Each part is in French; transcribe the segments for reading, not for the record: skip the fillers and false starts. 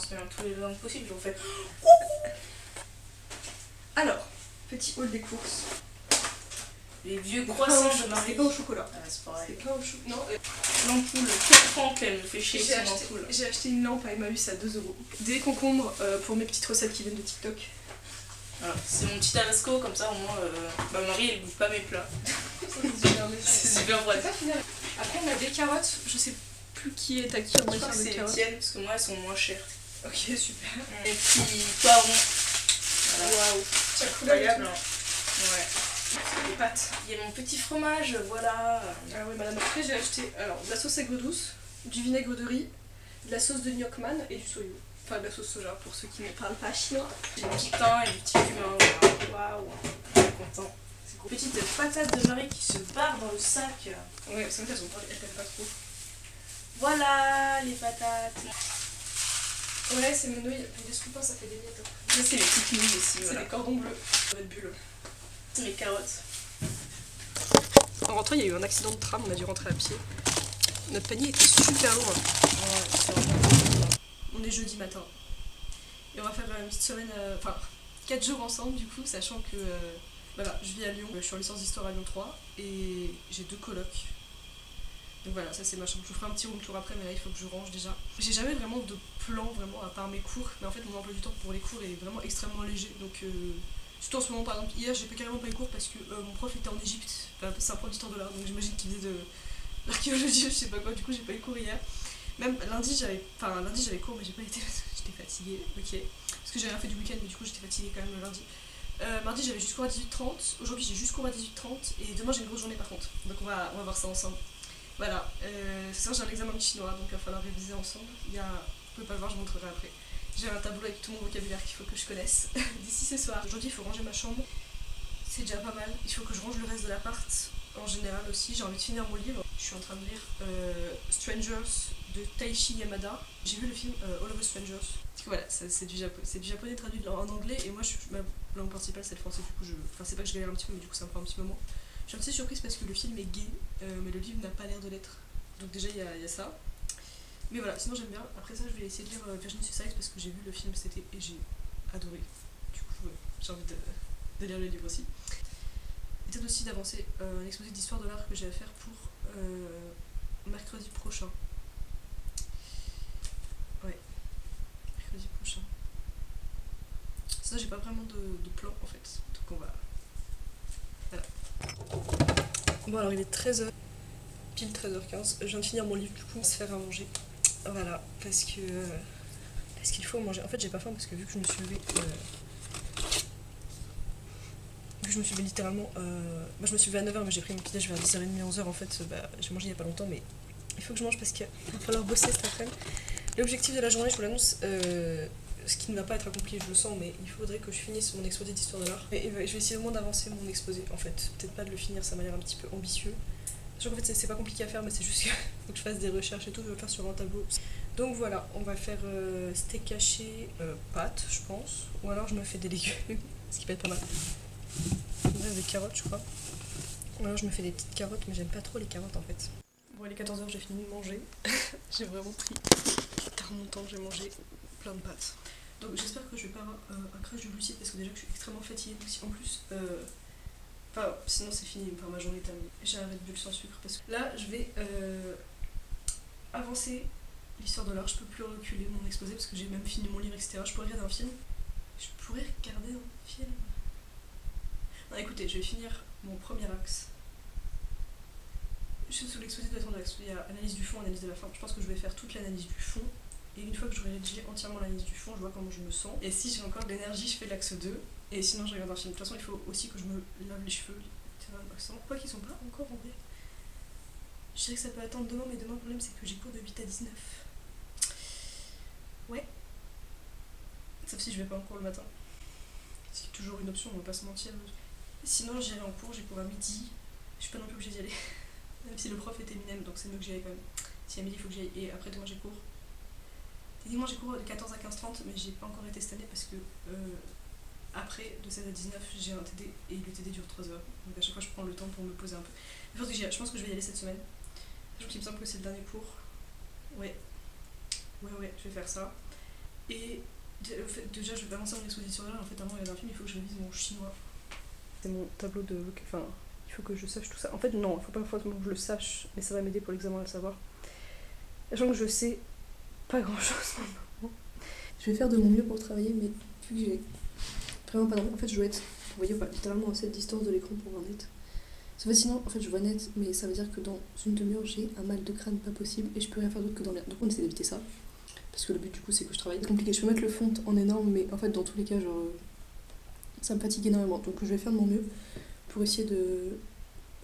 se met dans tous les langues possibles, je vous fais. Alors, petit haul des courses. Les vieux croissants de Marie. C'était pas au chocolat. Ah, c'est pareil. C'était pas au chocolat. Non. L'ampoule, quel franc qu'elle me fait chier J'ai son acheté, ampoule. j'ai acheté une lampe à Emmaüs à 2 €. Des concombres pour mes petites recettes qui viennent de TikTok. Voilà, c'est mon petit tabasco, comme ça au moins ma Marie elle goûte pas mes plats. C'est super vrai. Après on a des carottes, je sais plus qui est à qui en Je crois matière que de c'est carottes. Étienne, parce que moi elles sont moins chères. Ok, super. Et puis poivrons. Voilà. Waouh. C'est Incroyable. incroyable. Ouais. Les pâtes. Il y a mon petit fromage, voilà. Ah oui, madame. Après j'ai acheté alors, de la sauce aigre douce, du vinaigre de riz, de la sauce de gnocchman et du soyo. Enfin de la sauce soja pour ceux qui ne parlent pas chinois. J'ai du petit thym et du petit cumin. Voilà. Waouh. Je suis content. Petite patate de Marie qui se barre dans le sac. Ouais, c'est vrai qu'elles t'aiment pas trop. Voilà les patates. Ouais, c'est mes nouilles, puis des scoopins ça fait des miettes. Ça c'est les petites nouilles aussi. C'est Voilà. les cordons bleus. Red Bull. C'est mes carottes. En rentrant, il y a eu un accident de tram, on a dû rentrer à pied. Notre panier était super lourd. Ouais, c'est vraiment On est jeudi matin. Et on va faire une petite semaine, enfin 4 jours ensemble du coup, sachant que voilà, je vis à Lyon, je suis en licence d'histoire à Lyon 3 et j'ai 2 colocs. Donc voilà, ça c'est ma chambre. Je vous ferai un petit room tour après, mais là il faut que je range déjà. J'ai jamais vraiment de plan vraiment à part mes cours, mais en fait mon emploi du temps pour les cours est vraiment extrêmement léger. Donc surtout en ce moment, par exemple, hier j'ai carrément pas eu cours parce que mon prof était en Égypte. Enfin, c'est un prof d'histoire de l'art, donc j'imagine qu'il faisait de l'archéologie, je sais pas quoi. Du coup j'ai pas eu cours hier. Même lundi j'avais cours, mais j'ai pas été parce que j'étais fatiguée. Ok. Parce que j'avais rien fait du week-end, mais du coup j'étais fatiguée quand même le lundi. Mardi j'avais juste cours à 18h30, aujourd'hui j'ai juste cours à 18h30 et demain j'ai une grosse journée par contre. Donc on va voir ça ensemble. Voilà, c'est ça, j'ai un examen de chinois donc il va falloir réviser ensemble. Vous pouvez pas le voir, je vous montrerai après. J'ai un tableau avec tout mon vocabulaire qu'il faut que je connaisse d'ici ce soir. Aujourd'hui il faut ranger ma chambre, c'est déjà pas mal. Il faut que je range le reste de l'appart en général aussi. J'ai envie de finir mon livre. Je suis en train de lire Strangers de Taishi Yamada. J'ai vu le film All of Us Strangers. Parce que voilà, c'est du japonais traduit en anglais et moi ma langue principale c'est le français. Du coup, enfin c'est pas que je galère un petit peu, mais du coup ça me prend un petit moment. Je suis un petit surprise parce que le film est gay, mais le livre n'a pas l'air de l'être. Donc déjà il y a ça. Mais voilà, sinon j'aime bien. Après ça, je vais essayer de lire Virginie Suicide parce que j'ai vu le film cet été et j'ai adoré. Du coup, j'ai envie de lire le livre aussi. Et peut-être aussi d'avancer un exposé d'histoire de l'art que j'ai à faire pour mercredi prochain. Ouais, mercredi prochain. Sinon j'ai pas vraiment de plan en fait. Donc on va... Voilà. Bon alors il est 13h, pile 13h15, je viens de finir mon livre du coup, on va se faire à manger. Voilà, parce qu'il faut manger. En fait j'ai pas faim parce que vu que je me suis levée, littéralement, moi je me suis levée à 9h mais j'ai pris mon petit déj vers 10h30, 11h en fait, j'ai mangé il y a pas longtemps mais il faut que je mange parce qu'il va falloir bosser cet après-midi. L'objectif de la journée, je vous l'annonce, ce qui ne va pas être accompli, je le sens, mais il faudrait que je finisse mon exposé d'histoire de l'art. Et je vais essayer au moins d'avancer mon exposé, en fait. Peut-être pas de le finir, ça m'a l'air un petit peu ambitieux. Sachant qu'en fait, c'est pas compliqué à faire, mais c'est juste qu'il faut que je fasse des recherches et tout, je vais le faire sur un tableau. Donc voilà, on va faire steak haché, pâtes, je pense. Ou alors je me fais des légumes, ce qui peut être pas mal. Des carottes, je crois. Ou alors je me fais des petites carottes, mais j'aime pas trop les carottes en fait. Bon, il est 14h, j'ai fini de manger. J'ai vraiment pris tard mon temps, j'ai mangé plein de pâtes. Donc j'espère que je vais pas avoir un crash de glucides parce que déjà que je suis extrêmement fatiguée. Donc si en plus, enfin sinon c'est fini, enfin ma journée est terminée. J'ai un Red Bull sans sucre parce que là je vais avancer l'histoire de l'art. Je peux plus reculer mon exposé parce que j'ai même fini mon livre, etc. Je pourrais regarder un film. Je pourrais regarder un film. Non écoutez, je vais finir mon premier axe. Je suis sous l'exposé de ton axe. Il y a analyse du fond, analyse de la fin. Je pense que je vais faire toute l'analyse du fond. Et une fois que j'aurai rédigé entièrement l'analyse du fond, je vois comment je me sens. Et si j'ai encore de l'énergie, je fais l'axe 2. Et sinon, je regarde un film. De toute façon, il faut aussi que je me lave les cheveux. Quoi qu'ils sont pas encore en vrai. Je dirais que ça peut attendre demain, mais demain, le problème, c'est que j'ai cours de 8 à 19. Ouais. Sauf si je vais pas en cours le matin. Ce qui est toujours une option, on va pas se mentir. Sinon, j'irai en cours, j'ai cours à midi. Je suis pas non plus obligée d'y aller. Même si le prof est Eminem, donc c'est mieux que j'y aille quand même. Si à midi, il faut que j'y aille. Et après, demain, j'ai cours. Techniquement j'ai cours de 14 à 15h30 mais j'ai pas encore été cette année parce que après de 16 à 19 j'ai un TD et le TD dure 3 heures. Donc à chaque fois je prends le temps pour me poser un peu. Je pense que je vais y aller cette semaine. Je me semble que c'est le dernier cours. Ouais, je vais faire ça. Et déjà, je vais avancer mon exposition là. En fait, avant, il y avait un film, il faut que je révise mon chinois. C'est mon tableau de. Enfin, il faut que je sache tout ça. En fait, non, il faut pas forcément que je le sache, mais ça va m'aider pour l'examen à le savoir. Sachant que je sais pas grand chose maintenant. Je vais faire de mon mieux pour travailler, mais vu que j'ai vraiment pas d'envie. En fait, je dois être, vous voyez, littéralement à cette distance de l'écran pour voir net. En fait, sinon, en fait, je vois net, mais ça veut dire que dans une demi-heure, j'ai un mal de crâne pas possible et je peux rien faire d'autre que dormir. Donc, on essaie d'éviter ça. Parce que le but, du coup, c'est que je travaille. C'est compliqué. Je peux mettre le fond en énorme, mais en fait, dans tous les cas, genre, ça me fatigue énormément. Donc, je vais faire de mon mieux pour essayer de.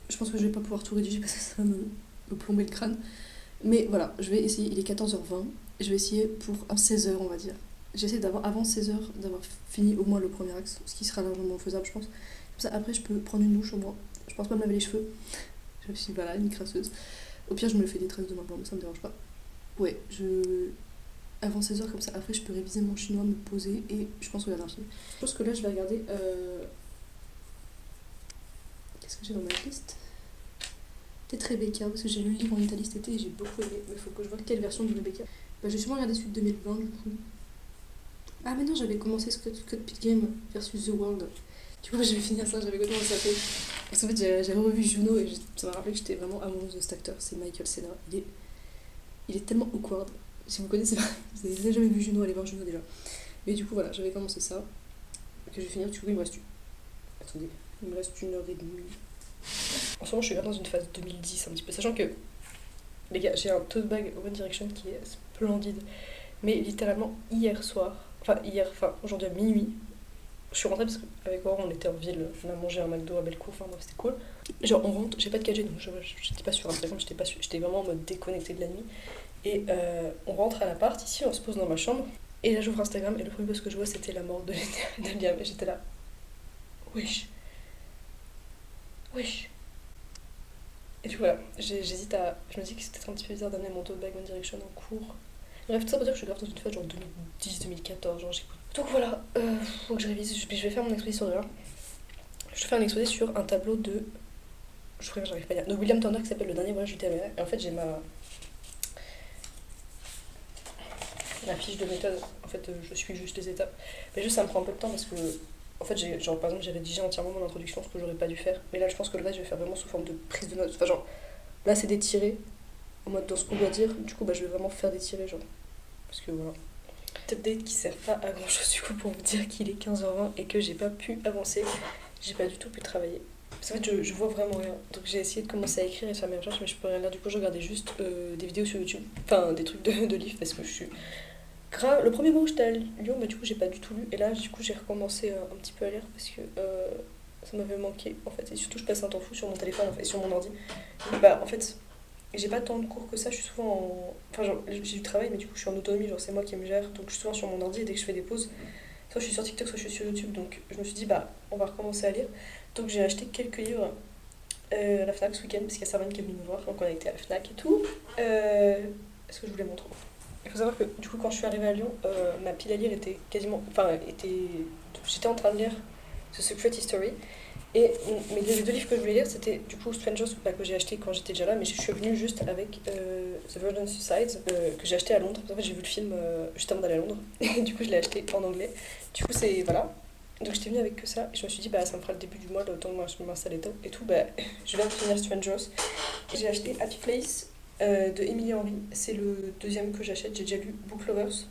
Je pense que je vais pas pouvoir tout rédiger parce que ça va me plomber le crâne. Mais voilà, je vais essayer. Il est 14h20. Je vais essayer pour 16h, on va dire. J'essaie d'avoir, avant 16h, d'avoir fini au moins le premier axe, ce qui sera largement faisable, je pense. Comme ça, après, je peux prendre une douche au moins. Je pense pas me laver les cheveux. Je suis voilà, une crasseuse. Au pire, je me fais des tresses de main blanc, mais ça me dérange pas. Ouais, avant 16h, comme ça, après, je peux réviser mon chinois, me poser et je pense regarder un film. Je pense que là, je vais regarder. Qu'est-ce que j'ai dans ma liste? Peut-être Rebecca, parce que j'ai lu le livre en Italie cet été et j'ai beaucoup aimé. Mais il faut que je vois quelle version de Rebecca. Bah, j'ai sûrement regardé celui de 2020, du coup. Ah, mais non, j'avais commencé Scott Pilgrim versus The World. Du coup, je vais finir ça, j'avais complètement zappé. Parce qu'en fait, j'avais revu Juno et ça m'a rappelé que j'étais vraiment amoureuse de cet acteur, c'est Michael Cera. Il est tellement awkward. Si vous connaissez pas, vous n'avez jamais vu Juno, allez voir Juno déjà. Mais du coup, voilà, j'avais commencé ça. Que je vais finir, du coup, il me reste. Attendez, il me reste 1h30. En ce moment, je suis grave dans une phase 2010 un petit peu. Sachant que, les gars, j'ai un tote bag One Direction qui est splendide. Mais littéralement, aujourd'hui à minuit, je suis rentrée parce qu'avec Aurore on était en ville, on a mangé un McDo à Bellecour, enfin bref, c'était cool. Genre on rentre, j'ai pas de 4G donc j'étais pas sur Instagram, j'étais vraiment en mode déconnectée de la nuit. Et on rentre à l'appart, ici on se pose dans ma chambre, et là j'ouvre Instagram et le premier post que je vois c'était la mort de Liam et j'étais là. Wesh. Wesh. Et du coup voilà, j'hésite à. Je me dis que c'était un petit peu bizarre d'amener mon tote bag One Direction en cours. Bref, tout ça pour dire que je suis grave dans une phase genre 2010-2014, genre j'écoute. Donc voilà, faut que je révise, je vais faire mon exposition de là. Je vais faire un exposé sur un tableau de. J'arrive pas à dire. De William Turner qui s'appelle Le Dernier Voyage du téméraire. Et en fait, j'ai ma fiche de méthode. En fait, je suis juste les étapes. Mais juste, ça me prend un peu de temps parce que. En fait, genre, par exemple, j'ai rédigé entièrement mon introduction, ce que j'aurais pas dû faire. Mais là, je pense que le reste, je vais faire vraiment sous forme de prise de notes. Enfin, genre, là, c'est des tirés, en mode dans ce qu'on doit dire. Du coup, je vais vraiment faire des tirés, genre. Parce que voilà. Update qui sert pas à grand chose du coup pour vous dire qu'il est 15h20 et que j'ai pas pu avancer, j'ai pas du tout pu travailler. Parce qu'en fait je vois vraiment rien, donc j'ai essayé de commencer à écrire et de faire mes recherches mais je peux rien lire, du coup je regardais juste des vidéos sur YouTube, enfin des trucs de livres parce que je suis grave. Le premier mois où j'étais à Lyon, du coup j'ai pas du tout lu et là du coup j'ai recommencé un petit peu à lire parce que ça m'avait manqué en fait et surtout je passe un temps fou sur mon téléphone en fait, et sur mon ordi. En fait j'ai pas tant de cours que ça, je suis souvent en. Enfin, genre, j'ai du travail, mais du coup, je suis en autonomie, genre, c'est moi qui me gère. Donc, je suis souvent sur mon ordi et dès que je fais des pauses, soit je suis sur TikTok, soit je suis sur YouTube. Donc, je me suis dit, on va recommencer à lire. Donc, j'ai acheté quelques livres à la Fnac ce week-end, parce qu'il y a Sarvan qui est venue me voir. Donc, on a été à la Fnac et tout. Est-ce que je vous les montre? Il faut savoir que, du coup, quand je suis arrivée à Lyon, ma pile à lire était quasiment. J'étais en train de lire The Secret History. Et les deux livres que je voulais lire, c'était du coup Strangers, que j'ai acheté quand j'étais déjà là, mais je suis venue juste avec The Virgin Suicides, que j'ai acheté à Londres. En fait, j'ai vu le film juste avant d'aller à Londres, et du coup, je l'ai acheté en anglais. Du coup, c'est. Voilà. Donc, j'étais venue avec que ça, et je me suis dit, ça me fera le début du mois, le temps de m'installer et tout. Je viens de finir Strangers. Et j'ai acheté Happy Place de Emily Henry. C'est le deuxième que j'achète. J'ai déjà lu Book Lovers.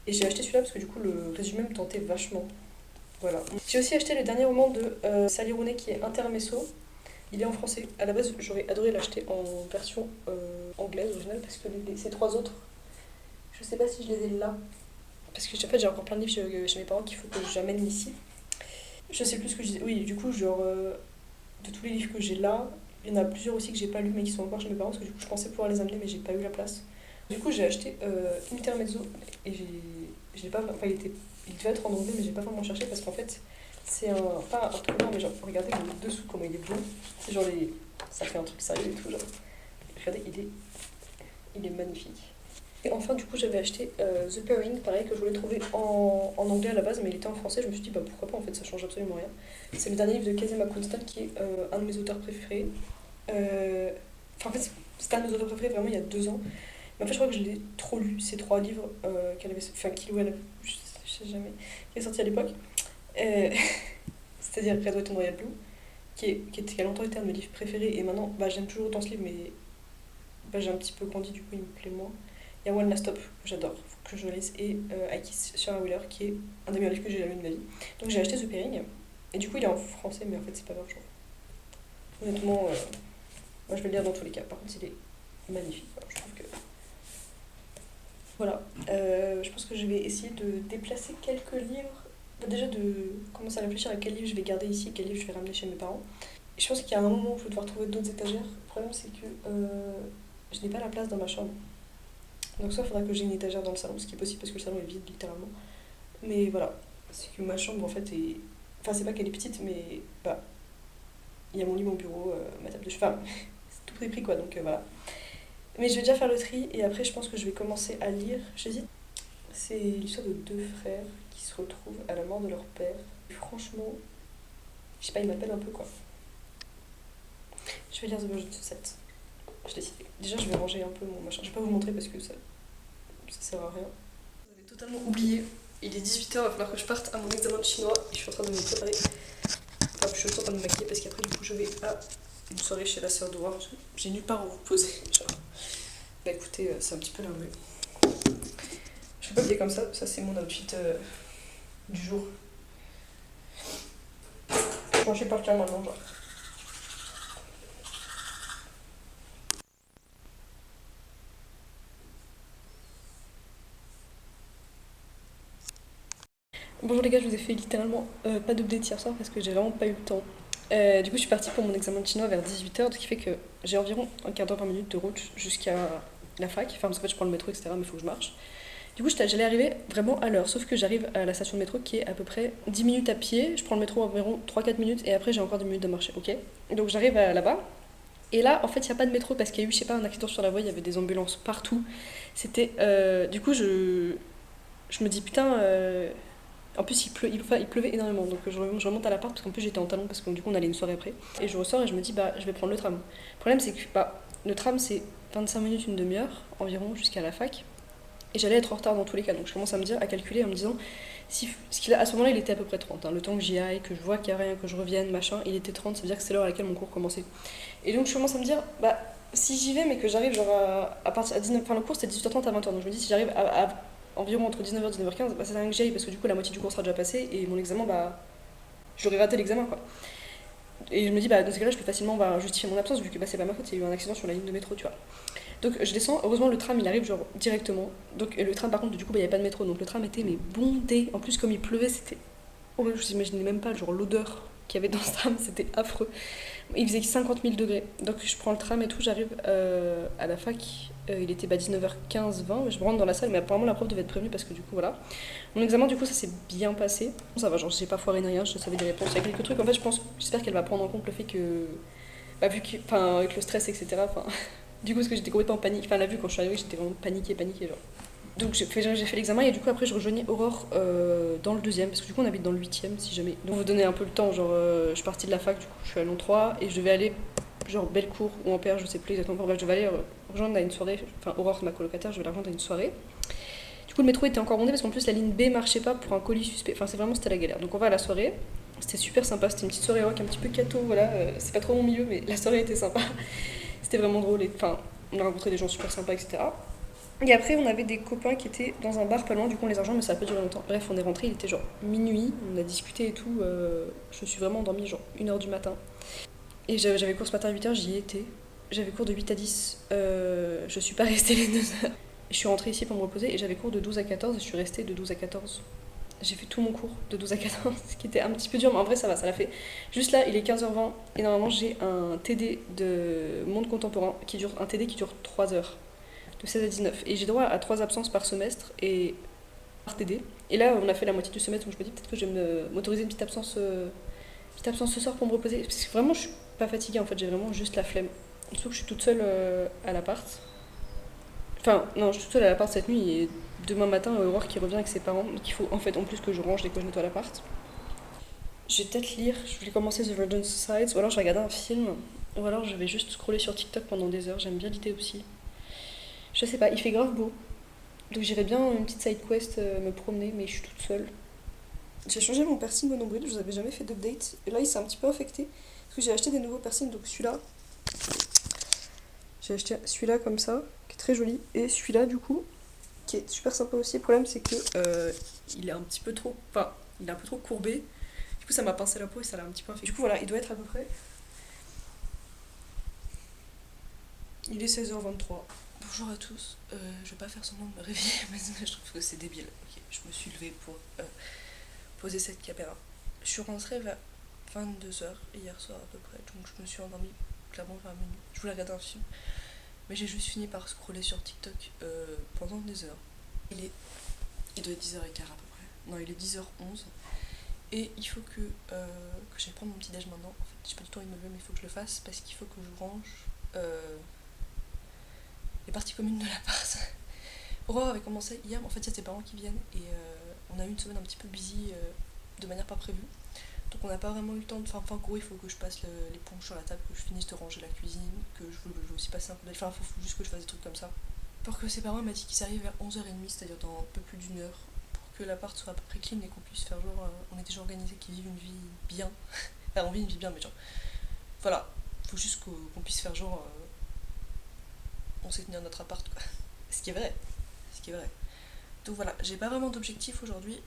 Et j'ai acheté celui-là parce que du coup, le résumé me tentait vachement. Voilà. J'ai aussi acheté le dernier roman de Sally Rooney qui est Intermezzo. Il est en français. À la base, j'aurais adoré l'acheter en version anglaise originale parce que ces trois autres, je sais pas si je les ai là. Parce que en fait, j'ai encore plein de livres chez mes parents qu'il faut que j'amène ici. Je sais plus ce que je disais. Oui, du coup, genre, de tous les livres que j'ai là, il y en a plusieurs aussi que j'ai pas lus mais qui sont encore chez mes parents parce que du coup, je pensais pouvoir les amener mais j'ai pas eu la place. Du coup, j'ai acheté Intermezzo et j'ai pas. Enfin, il devait être en anglais, mais j'ai pas vraiment cherché parce qu'en fait, c'est pas un truc noir, mais genre, regardez le dessous, comment il est bleu. C'est genre ça fait un truc sérieux et tout, genre. Regardez, il est magnifique. Et enfin, du coup, j'avais acheté The Pairing, pareil, que je voulais trouver en anglais à la base, mais il était en français. Je me suis dit, pourquoi pas, en fait, ça change absolument rien. C'est le dernier livre de Kazema Kunstan qui est un de mes auteurs préférés. En fait, c'était un de mes auteurs préférés vraiment il y a 2 ans. Mais en fait, je crois que je l'ai trop lu, ces 3 livres qu'elle avait, enfin, qu'il ou elle, je sais jamais, qui est sorti à l'époque. Euh, C'est-à-dire Red, White and Royal Blue, qui a longtemps été un de mes livres préférés, et maintenant, bah, j'aime toujours autant ce livre, mais bah, j'ai un petit peu grandi, du coup, il me plaît moins. Il y a One Last Stop, que j'adore, faut que je le lise, et I Kiss Sarah Wheeler, qui est un des meilleurs livres que j'ai jamais lu de ma vie. Donc j'ai acheté The Pairing, et du coup, il est en français, mais en fait, c'est pas grave, genre. Honnêtement, moi je vais le lire dans tous les cas. Par contre, il est magnifique. Alors, je trouve que. Voilà. Je pense que je vais essayer de déplacer quelques livres. Bah, déjà, de commencer à réfléchir à quel livre je vais garder ici et quel livre je vais ramener chez mes parents. Et je pense qu'il y a un moment où je vais devoir trouver d'autres étagères. Le problème, c'est que je n'ai pas la place dans ma chambre. Donc, soit il faudra que j'ai une étagère dans le salon, ce qui est possible parce que le salon est vide, littéralement. Mais voilà. C'est que ma chambre, en fait, est. Enfin, c'est pas qu'elle est petite, mais. Bah, il y a mon lit, mon bureau, ma table de cheval. C'est tout pris quoi, donc voilà. Mais je vais déjà faire le tri et après je pense que je vais commencer à lire. J'hésite. C'est l'histoire de 2 frères qui se retrouvent à la mort de leur père. Et franchement, je sais pas, ils m'appellent un peu quoi. Je vais lire The Virgin Suicide. Je décide. Déjà, je vais ranger un peu mon machin. Je vais pas vous montrer parce que ça sert à rien. Vous avez totalement oublié. Il est 18h, il va falloir que je parte à mon examen de chinois et je suis en train de me préparer. Enfin, je suis aussi en train de me maquiller parce qu'après, du coup, je vais à une soirée chez la sœur d'Aurore. J'ai nulle part où vous poser. Genre. Bah écoutez, c'est un petit peu larvé. Je peux pas habiller comme ça c'est mon outfit du jour. Bon, je vais partir maintenant, genre. Bonjour les gars, je vous ai fait littéralement pas d'update hier soir parce que j'ai vraiment pas eu le temps. Du coup, je suis partie pour mon examen de chinois vers 18h, ce qui fait que j'ai environ un quart d'heure, 20 minutes de route jusqu'à la fac. Enfin, parce qu'en fait, je prends le métro, etc., mais il faut que je marche. Du coup, j'allais arriver vraiment à l'heure, sauf que j'arrive à la station de métro qui est à peu près 10 minutes à pied. Je prends le métro environ 3-4 minutes et après, j'ai encore 10 minutes de marcher, ok? Donc, j'arrive là-bas. Et là, en fait, il n'y a pas de métro parce qu'il y a eu, je sais pas, un accident sur la voie, il y avait des ambulances partout. C'était. Du coup, je me dis, putain. En plus, il pleuvait énormément, donc je remonte à l'appart parce qu'en plus j'étais en talon parce que du coup on allait une soirée après. Et je ressors et je me dis, bah je vais prendre le tram. Le problème, c'est que bah, le tram c'est 25 minutes, une demi-heure environ jusqu'à la fac. Et j'allais être en retard dans tous les cas, donc je commence à me dire, à calculer en me disant, si, à ce moment-là il était à peu près 30, hein, le temps que j'y aille, que je vois qu'il n'y a rien, que je revienne, machin, il était 30, ça veut dire que c'est l'heure à laquelle mon cours commençait. Et donc je commence à me dire, bah si j'y vais mais que j'arrive genre à partir à 19, enfin le cours c'était 18h30 à 20h, donc je me dis si j'arrive à environ entre 19h et 19h15, bah ça sert à rien que j'y aille parce que du coup la moitié du cours sera déjà passée et mon examen, bah j'aurais raté l'examen quoi. Et je me dis, bah dans ce cas-là je peux facilement bah, justifier mon absence vu que bah, c'est pas ma faute, il y a eu un accident sur la ligne de métro, tu vois. Donc je descends, heureusement le tram il arrive genre directement. Donc le tram par contre du coup bah, il n'y avait pas de métro, donc le tram était mais bondé. En plus comme il pleuvait c'était horrible, je n'imaginais même pas genre l'odeur qu'il y avait dans ce tram, c'était affreux. Il faisait 50 000 degrés, donc je prends le tram et tout, j'arrive à la fac, il était bah, 19h15, 20, je me rentre dans la salle, mais apparemment la prof devait être prévenue parce que du coup voilà. Mon examen du coup ça s'est bien passé, ça va, genre j'ai pas foiré ni rien, je savais des réponses, il y a quelques trucs, en fait j'espère qu'elle va prendre en compte le fait que, bah vu que, enfin avec le stress etc, enfin, du coup parce que j'étais complètement en panique, enfin elle a vu quand je suis arrivée j'étais vraiment paniquée genre. Donc j'ai fait l'examen et du coup après je rejoignais Aurore dans le deuxième parce que du coup on habite dans le 8ème si jamais. Donc vous donner un peu le temps, genre je suis partie de la fac, du coup je suis à Lyon 3 et je devais aller genre Bellecour ou Ampère, je sais plus exactement, bref je devais aller rejoindre à une soirée, enfin Aurore ma colocataire, je vais la rejoindre à une soirée. Du coup le métro était encore bondé parce qu'en plus la ligne B marchait pas pour un colis suspect, enfin c'est vraiment c'était la galère. Donc on va à la soirée, c'était super sympa, c'était une petite soirée rock un petit peu cato, voilà, c'est pas trop mon milieu mais la soirée était sympa, c'était vraiment drôle et enfin on a rencontré des gens super sympas etc. Et après, on avait des copains qui étaient dans un bar pas loin, du coup on les a rejoints, mais ça a pas duré longtemps. Bref, on est rentré, il était genre minuit, on a discuté et tout. Je suis vraiment endormie genre 1h du matin. Et j'avais cours ce matin à 8h, j'y étais. J'avais cours de 8 à 10, je suis pas restée les 2 heures. Je suis rentrée ici pour me reposer et j'avais cours de 12 à 14 et je suis restée de 12 à 14. J'ai fait tout mon cours de 12 à 14, ce qui était un petit peu dur, mais en vrai ça va, ça l'a fait. Juste là, il est 15h20 et normalement j'ai un TD de monde contemporain un TD qui dure 3 heures. De 16 à 19. Et j'ai droit à 3 absences par semestre et par TD. Et là, on a fait la moitié du semestre, donc je me dis peut-être que je vais m'autoriser une petite absence ce soir pour me reposer. Parce que vraiment, je suis pas fatiguée en fait, j'ai vraiment juste la flemme. Surtout que je suis toute seule à l'appart. Enfin, non, je suis toute seule à l'appart cette nuit et demain matin, Aurore qui revient avec ses parents. Donc il faut en fait en plus que je range dès que je nettoie l'appart. Je vais peut-être lire, je voulais commencer The Virgin Suicides, ou alors je vais regarder un film, ou alors je vais juste scroller sur TikTok pendant des heures, j'aime bien l'idée aussi. Je sais pas, il fait grave beau. Donc j'irais bien une petite side quest me promener, mais je suis toute seule. J'ai changé mon piercing au nombril, je vous avais jamais fait d'update. Et là il s'est un petit peu infecté. Parce que j'ai acheté des nouveaux piercings, donc celui-là. J'ai acheté celui-là comme ça, qui est très joli. Et celui-là du coup, qui est super sympa aussi. Le problème c'est que il est un petit peu trop. Enfin, il est un peu trop courbé. Du coup ça m'a pincé la peau et ça l'a un petit peu infecté. Du coup voilà, il doit être à peu près. Il est 16h23. Bonjour à tous, je vais pas faire semblant de me réveiller, mais je trouve que c'est débile. Ok, je me suis levée pour poser cette caméra. Je suis rentrée vers 22h hier soir à peu près, donc je me suis endormie clairement vers minuit. Je voulais regarder un film, mais j'ai juste fini par scroller sur TikTok pendant des heures. Il doit être 10h15 à peu près. Non, il est 10h11. Et il faut que j'aille prendre mon petit déj maintenant. En fait, j'ai pas du tout envie de me lever, mais il faut que je le fasse parce qu'il faut que je range les parties communes de l'appart. Aurore avait commencé hier, mais en fait il y a ses parents qui viennent et on a eu une semaine un petit peu busy de manière pas prévue. Donc on n'a pas vraiment eu le temps de... Enfin en gros il faut que je passe l'éponge sur la table, que je finisse de ranger la cuisine, que je veux aussi passer un coup d'œil. Enfin il faut juste que je fasse des trucs comme ça. Pour que ses parents m'ont dit qu'ils arrivent vers 11h30, c'est-à-dire dans un peu plus d'une heure, pour que l'appart soit à peu près clean et qu'on puisse faire genre... on est déjà organisé, qu'ils vivent une vie bien. Enfin on vit une vie bien mais genre... Voilà, faut juste qu'on puisse faire genre... on sait tenir notre appart quoi. Ce qui est vrai. Donc voilà, j'ai pas vraiment d'objectif aujourd'hui.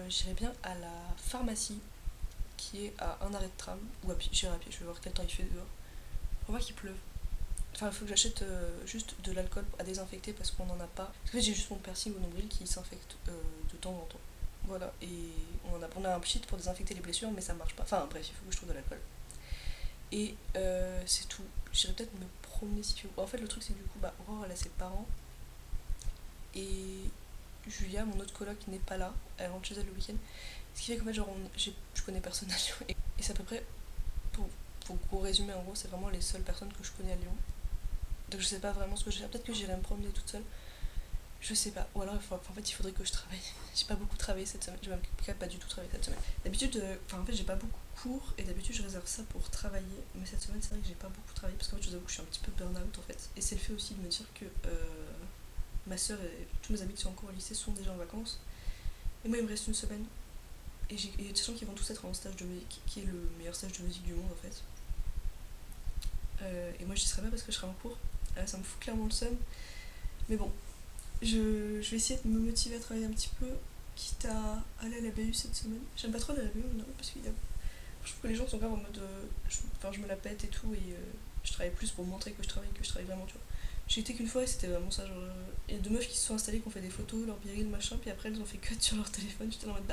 J'irai bien à la pharmacie qui est à un arrêt de tram, ou à pied, j'irai à pied, je vais voir quel temps il fait dehors. On voit qu'il pleuve. Enfin, il faut que j'achète juste de l'alcool à désinfecter parce qu'on en a pas. En fait, j'ai juste mon piercing au nombril qui s'infecte de temps en temps. Voilà, et on a un pchit pour désinfecter les blessures, mais ça marche pas. Enfin, bref, il faut que je trouve de l'alcool. Et c'est tout. J'irai peut-être me promener si tu veux. En fait, le truc, c'est que du coup, Aurore, elle a ses parents. Et Julia, mon autre coloc, n'est pas là. Elle rentre chez elle le week-end. Ce qui fait qu'en fait, genre, je connais personne à Lyon. Et c'est à peu près, pour résumer, en gros, c'est vraiment les seules personnes que je connais à Lyon. Donc je sais pas vraiment ce que je vais faire. Peut-être que j'irai me promener toute seule. Je sais pas. Ou alors, en fait, il faudrait que je travaille. J'ai pas beaucoup travaillé cette semaine. J'ai même pas du tout travaillé cette semaine. D'habitude, en fait, j'ai pas beaucoup cours. Et d'habitude, je réserve ça pour travailler. Mais cette semaine, c'est vrai que j'ai pas beaucoup travaillé. Parce qu'en fait, je vous avoue que je suis un petit peu burn-out, en fait. Et c'est le fait aussi de me dire que ma soeur et tous mes amis qui sont encore au lycée sont déjà en vacances. Et moi, il me reste une semaine. Et des gens qui vont tous être en stage de musique, qui est le meilleur stage de musique du monde, en fait. Et moi, j'y serai pas parce que je serai en cours. Ça me fout clairement le seum. Mais bon, je vais essayer de me motiver à travailler un petit peu, quitte à aller à la BU cette semaine. J'aime pas trop aller à la BU, non, parce que je trouve que les gens sont grave en mode. Je me la pète et tout, et je travaille plus pour montrer que je travaille vraiment, tu vois. J'ai été qu'une fois et c'était vraiment ça. Genre, il y a deux meufs qui se sont installées, qui ont fait des photos, leur viril, machin, puis après elles ont fait cut sur leur téléphone. J'étais en mode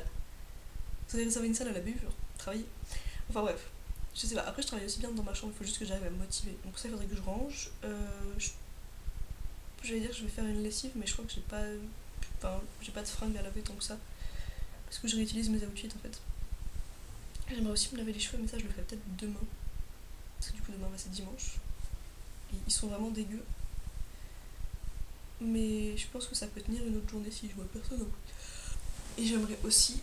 vous avez réservé une salle à la BU, genre, travailler. Enfin bref, je sais pas. Après, je travaille aussi bien dans ma chambre, il faut juste que j'arrive à me motiver. Donc, ça, il faudrait que je range. J'allais dire que je vais faire une lessive, mais je crois que j'ai pas de fringues à laver tant que ça. Parce que je réutilise mes outfits en fait. J'aimerais aussi me laver les cheveux, mais ça, je le ferai peut-être demain. Parce que du coup, demain, c'est dimanche. Et ils sont vraiment dégueux. Mais je pense que ça peut tenir une autre journée si je vois personne. Et j'aimerais aussi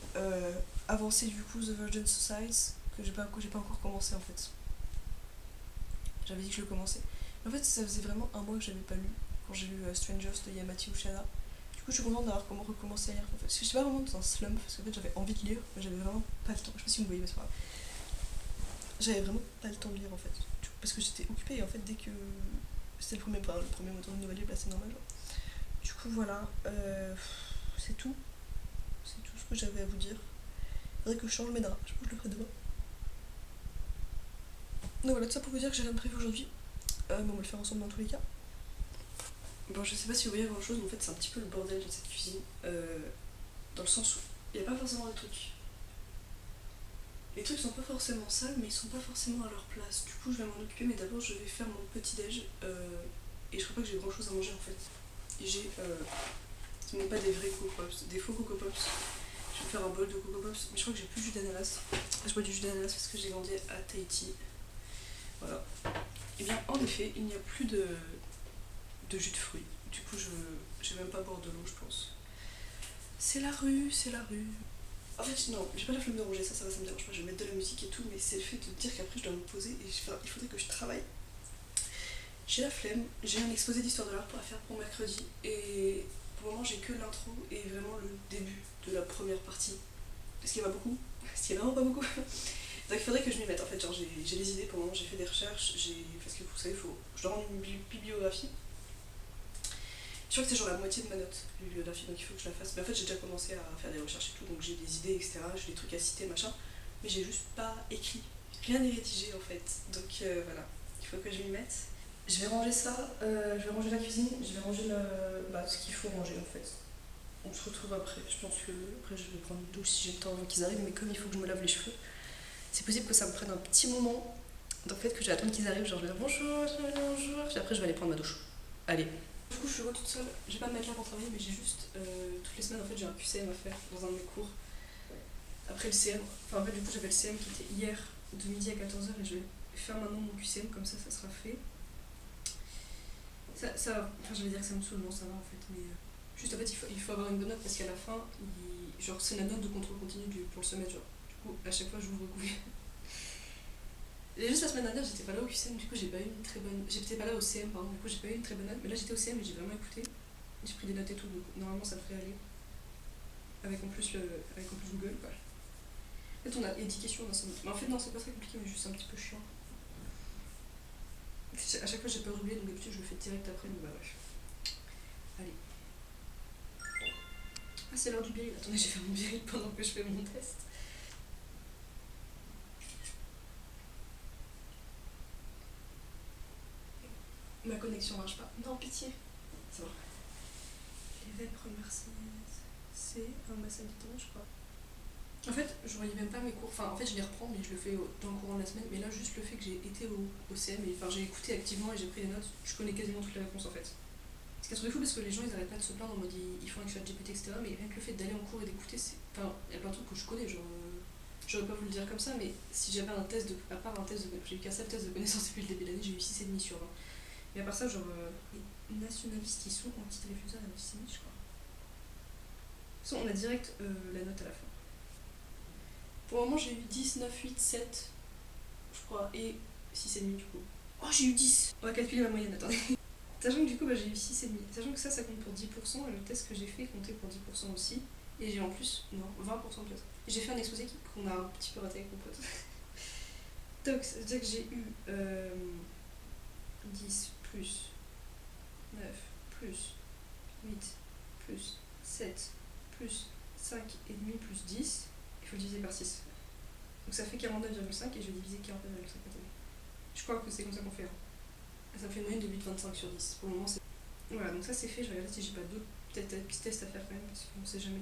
avancer du coup The Virgin Suicides, que j'ai pas encore commencé en fait. J'avais dit que je le commençais. Mais en fait, ça faisait vraiment un mois que j'avais pas lu, quand j'ai lu Strangers de Yamati Ushada. Du coup, je suis contente d'avoir recommencé à lire. En fait. Parce que j'étais pas vraiment dans un slump, parce qu'en fait, j'avais envie de lire, mais j'avais vraiment pas le temps. Je sais pas si vous me voyez, mais c'est pas grave. J'avais vraiment pas le temps de lire en fait. Parce que j'étais occupée et en fait, dès que. C'était le premier moteur de nouvelle livre, là c'est normal. Genre. Du coup, voilà. C'est tout. C'est tout ce que j'avais à vous dire. Il faudrait que je change mes draps. Je pense que je le ferai demain. Donc voilà, tout ça pour vous dire que j'ai rien de prévu aujourd'hui. Mais on va le faire ensemble dans tous les cas. Bon, je sais pas si vous voyez grand chose, mais en fait, c'est un petit peu le bordel de cette cuisine. Dans le sens où il n'y a pas forcément de trucs. Les trucs sont pas forcément sales, mais ils sont pas forcément à leur place. Du coup, je vais m'en occuper, mais d'abord, je vais faire mon petit déj. Et je crois pas que j'ai grand chose à manger en fait. Et j'ai. Ce n'est pas des vrais Coco Pops, des faux Coco Pops. Je vais faire un bol de Coco Pops, mais je crois que j'ai plus de jus d'ananas. Je bois du jus d'ananas parce que j'ai grandi à Tahiti. Voilà. Et bien, en effet, il n'y a plus de jus de fruits. Du coup, je vais même pas boire de l'eau, je pense. C'est la rue. En fait, non, j'ai pas la flemme de ranger, ça me dérange pas. Je vais mettre de la musique et tout, mais c'est le fait de dire qu'après je dois me poser et il faudrait que je travaille. J'ai la flemme, j'ai un exposé d'histoire de l'art pour faire pour mercredi et pour le moment j'ai que l'intro et vraiment le début de la première partie. Est-ce qu'il y en a beaucoup? Est-ce qu'il y en a vraiment pas beaucoup? Donc il faudrait que je m'y mette en fait, genre j'ai des idées pour le moment, j'ai fait des recherches, parce que vous savez, je dois rendre une bibliographie. Je crois que c'est genre la moitié de ma note, bibliographie, donc il faut que je la fasse. Mais en fait j'ai déjà commencé à faire des recherches et tout, donc j'ai des idées, etc. J'ai des trucs à citer, machin, mais j'ai juste pas écrit. Rien n'est rédigé en fait, donc voilà, il faut que je m'y mette. Je vais ranger ça, je vais ranger la cuisine, je vais ranger ce qu'il faut ranger en fait. On se retrouve après, je pense que après je vais prendre une douche si j'ai le temps avant qu'ils arrivent, mais comme il faut que je me lave les cheveux, c'est possible que ça me prenne un petit moment. Donc fait que je vais attendre qu'ils arrivent, genre je vais dire bonjour, puis après je vais aller prendre ma douche. Allez. Du coup je suis toute seule, je vais pas me mettre là pour travailler, mais j'ai juste toutes les semaines en fait j'ai un QCM à faire dans un de mes cours. Après le CM, enfin en fait du coup j'avais le CM qui était hier de midi à 14h et je vais faire maintenant mon QCM, comme ça sera fait. Je vais dire que ça me saoule, non ça va en fait, mais juste en fait il faut avoir une bonne note parce qu'à la fin, genre c'est la note de contrôle continu pour le semestre, genre. Du coup à chaque fois j'ouvre Google. Et juste la semaine dernière j'étais pas là au QCM, du coup j'ai pas eu une très bonne. J'étais pas là au CM pardon, du coup j'ai pas eu une très bonne note, mais là j'étais au CM et j'ai vraiment écouté. J'ai pris des notes et tout, donc normalement ça devrait aller. Avec en plus Google quoi. En fait on a 10 questions dans ce. Mais en fait non c'est pas très compliqué mais juste un petit peu chiant. À chaque fois j'ai peur d'oublier donc d'habitude je le fais direct après, donc bah bref. Allez. Ah c'est l'heure du biril, attendez j'ai fait mon biril pendant que je fais mon test. Ma connexion marche pas. Non pitié. Ça va. Les vêpres marseillaise. C'est un bassin du je crois. En fait, je voyais même pas mes cours. Enfin, en fait, je les reprends, mais je le fais dans le courant de la semaine. Mais là, juste le fait que j'ai été au CM, et enfin, j'ai écouté activement et j'ai pris des notes, je connais quasiment toutes les réponses en fait. C'est qu'un truc de fou parce que les gens ils arrêtent pas de se plaindre en mode ils font avec ChatGPT, etc. Mais rien que le fait d'aller en cours et d'écouter, c'est. Enfin, il y a plein de trucs que je connais, genre. J'aurais pas voulu le dire comme ça, mais si j'avais un test de. À part un test de. J'ai eu qu'un seul test de connaissance depuis le début de l'année, j'ai eu 6,5 sur 20. Mais à part ça, genre. Les nationalistes qui sont anti-réfuseurs et antisémites, je crois. De toute façon, on a direct la note à la fin. Pour le moment, j'ai eu 10, 9, 8, 7, je crois, et 6,5 du coup. Oh, j'ai eu 10. On va calculer ma moyenne, attendez. Sachant que du coup, j'ai eu 6,5. Sachant que ça compte pour 10%, et le test que j'ai fait comptait pour 10% aussi. Et j'ai en plus, non, 20% peut-être. J'ai fait un exposé qu'on a un petit peu raté avec mon pote. Donc, ça veut dire que j'ai eu 10 plus 9 plus 8 plus 7 plus 5,5 plus 10. Il faut diviser par 6. Donc ça fait 49,5 et je vais diviser 49,5 par 10. Je crois que c'est comme ça qu'on fait. Hein. Ça me fait une moyenne de 8,25 sur 10. Pour le moment, c'est. Voilà, donc ça c'est fait. Je vais regarder si j'ai pas d'autres petits tests à faire quand même, parce qu'on sait jamais.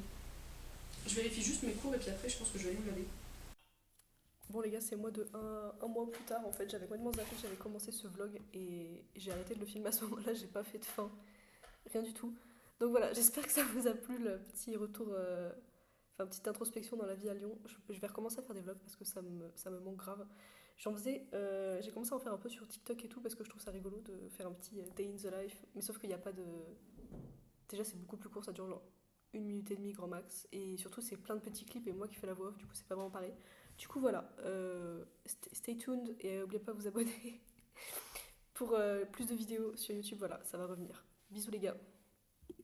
Je vérifie juste mes cours et puis après, je pense que je vais aller me laver. Bon les gars, c'est moi de un mois plus tard en fait. J'avais complètement zappé que j'avais commencé ce vlog et j'ai arrêté de le filmer à ce moment-là. J'ai pas fait de fin. Rien du tout. Donc voilà, j'espère que ça vous a plu le petit retour. Enfin, petite introspection dans la vie à Lyon. Je vais recommencer à faire des vlogs parce que ça me manque grave. J'ai commencé à en faire un peu sur TikTok et tout parce que je trouve ça rigolo de faire un petit day in the life. Mais sauf qu'il n'y a pas de. Déjà, c'est beaucoup plus court, ça dure genre 1 minute et demie grand max. Et surtout, c'est plein de petits clips et moi qui fais la voix off, du coup, c'est pas vraiment pareil. Du coup, voilà. Stay tuned et n'oubliez pas de vous abonner pour plus de vidéos sur YouTube. Voilà, ça va revenir. Bisous les gars.